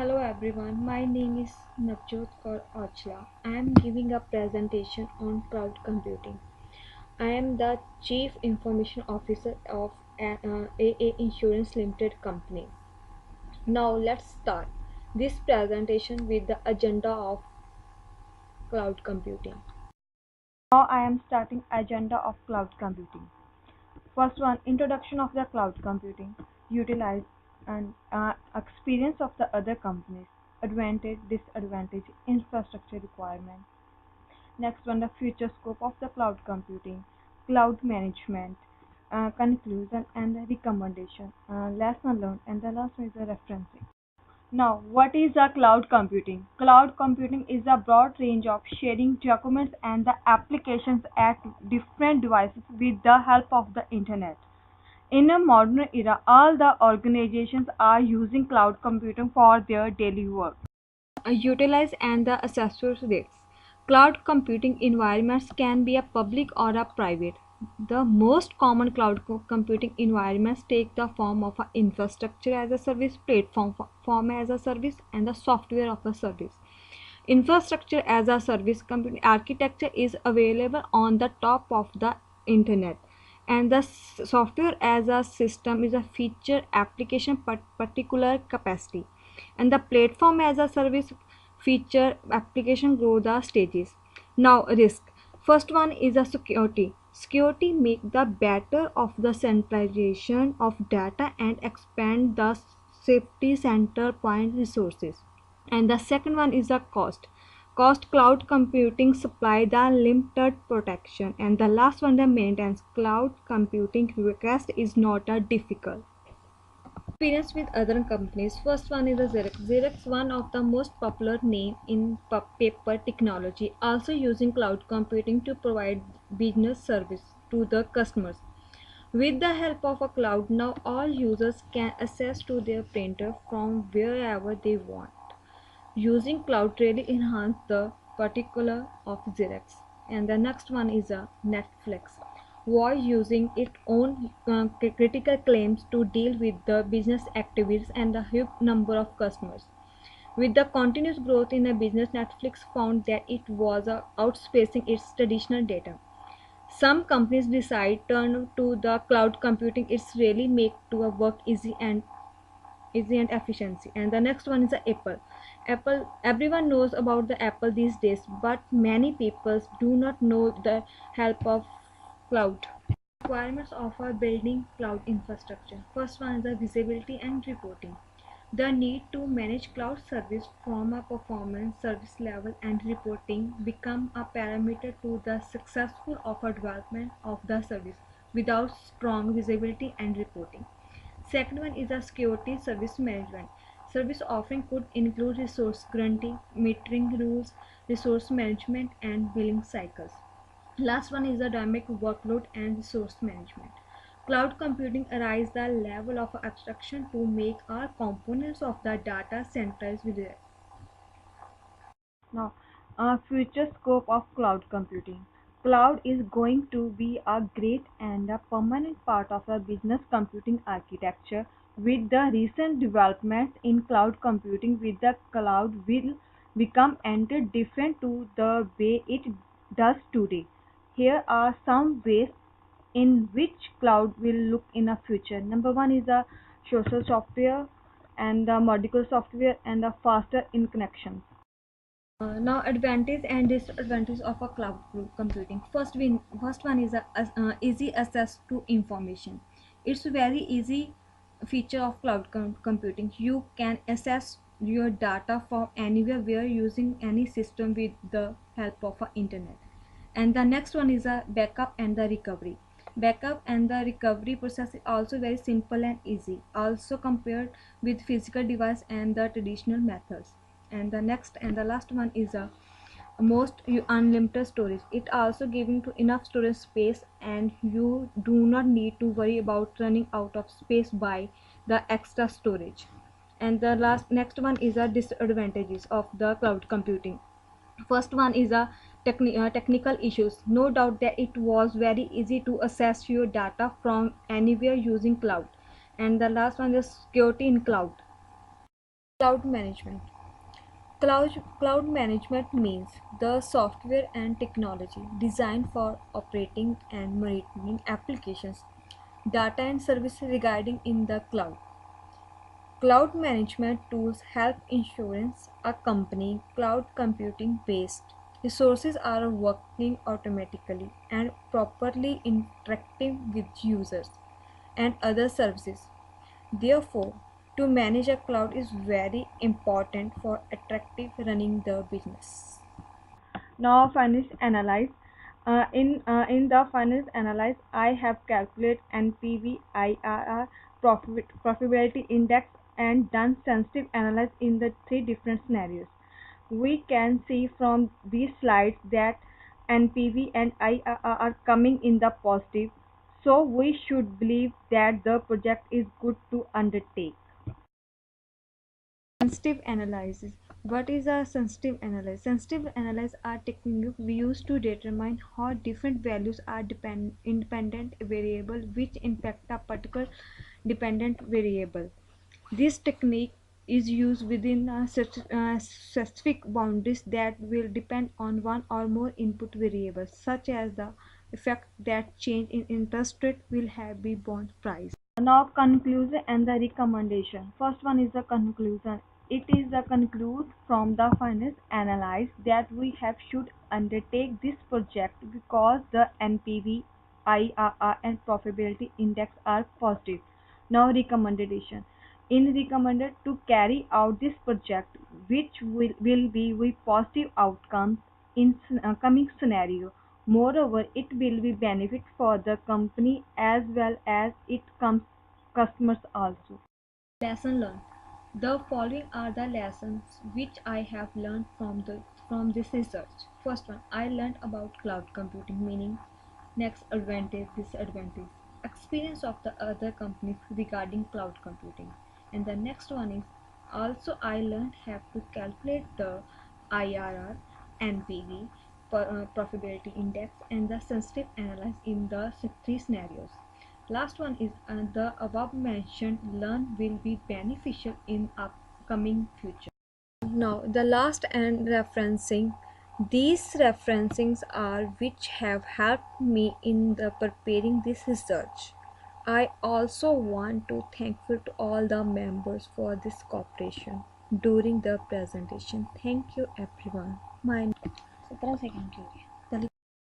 Hello everyone, my name is Navjot Kaur Ochla. I am giving a presentation on cloud computing. I am the Chief Information Officer of AA Insurance Limited company. Now let's start this presentation with the agenda of cloud computing. Now I am starting agenda of cloud computing. First one, introduction of the cloud computing, utilize and experience of the other companies, advantage, disadvantage, infrastructure requirement. Next one, the future scope of the cloud computing, cloud management, conclusion and recommendation, lesson learned, and the last one is the referencing. Now, what is a cloud computing? Cloud computing is a broad range of sharing documents and the applications at different devices with the help of the internet. In a modern era, all the organizations are using cloud computing for their daily work. Utilize and the access rates. Cloud computing environments can be a public or a private. The most common cloud computing environments take the form of an infrastructure as a service, platform form as a service, and the software of a service. Infrastructure as a service computing architecture is available on the top of the internet, and the software as a system is a feature application particular capacity, and the platform as a service feature application grow the stages. Now risk. First one is a security make the better of the centralization of data and expand the safety center point resources. And the second one is the cost. Cloud computing supply the limited protection, and the last one, the maintenance. Cloud computing request is not a difficult. Experience with other companies. First one is the Xerox, one of the most popular name in paper technology, also using cloud computing to provide business service to the customers. With the help of a cloud, now all users can access to their printer from wherever they want. Using cloud really enhance the particular of Xerox. And the next one is a Netflix, was using its own critical claims to deal with the business activities and the huge number of customers. With the continuous growth in the business, Netflix found that it was outspacing its traditional data. Some companies decide turn to the cloud computing. It's really make to a work easy and efficiency. And the next one is the Apple. Everyone knows about the Apple these days, but many people do not know the help of cloud. Requirements of a building cloud infrastructure. First one is the visibility and reporting. The need to manage cloud service from a performance, service level, and reporting become a parameter to the successful of a development of the service without strong visibility and reporting. Second one is a security service management. Service offering could include resource guarantee, metering rules, resource management, and billing cycles. Last one is the dynamic workload and resource management. Cloud computing arises the level of abstraction to make all components of the data centers with it. Now, future scope of cloud computing. Cloud is going to be a great and a permanent part of a business computing architecture. With the recent developments in cloud computing, with the cloud will become entered different to the way it does today. Here are some ways in which cloud will look in a future. Number one is a social software and the modular software and the faster in connections. Now advantage and disadvantage of a cloud computing. First one is a easy access to information. It's very easy feature of cloud computing. You can access your data from anywhere where using any system with the help of internet. And the next one is a backup and the recovery. Backup and the recovery process is also very simple and easy, also compared with physical device and the traditional methods. And the next and the last one is a most unlimited storage. It also giving to enough storage space, and you do not need to worry about running out of space by the extra storage. And the next one is a disadvantages of the cloud computing. First one is a technical issues. No doubt that it was very easy to access your data from anywhere using cloud. And the last one is security in cloud. Cloud management. Cloud management means the software and technology designed for operating and monitoring applications, data and services regarding in the cloud. Cloud management tools help insurance a company cloud computing based resources are working automatically and properly interacting with users and other services. Therefore, to manage a cloud is very important for attractive running the business. Now finance analyze. In the finance analyze, I have calculate NPV, IRR, profitability index, and done sensitive analysis in the three different scenarios. We can see from these slides that NPV and IRR are coming in the positive, so we should believe that the project is good to undertake. Sensitive analysis. What is a sensitive analysis? Sensitive analysis are techniques we use to determine how different values are independent variable which impact a particular dependent variable. This technique is used within specific boundaries that will depend on one or more input variables, such as the effect that change in interest rate will have be bond price. Now conclusion and the recommendation. First one is the conclusion. It is the conclude from the finance analysis that we have should undertake this project because the NPV, IRR and profitability index are positive. Now recommendation. In recommended to carry out this project which will be with positive outcomes in coming scenario. Moreover, it will be benefit for the company as well as it comes customers also. Lesson learned. The following are the lessons which I have learned from this research. First one, I learned about cloud computing meaning. Next, advantage, disadvantage, experience of the other companies regarding cloud computing. And the next one is also I learned have to calculate the IRR, NPV, profitability index, and the sensitive analysis in the three scenarios. Last one is the above mentioned learn will be beneficial in upcoming future. Now the last and referencing. These referencings are which have helped me in the preparing this research. I also want to thankful to all the members for this cooperation during the presentation. Thank you everyone. My 17 second के लिए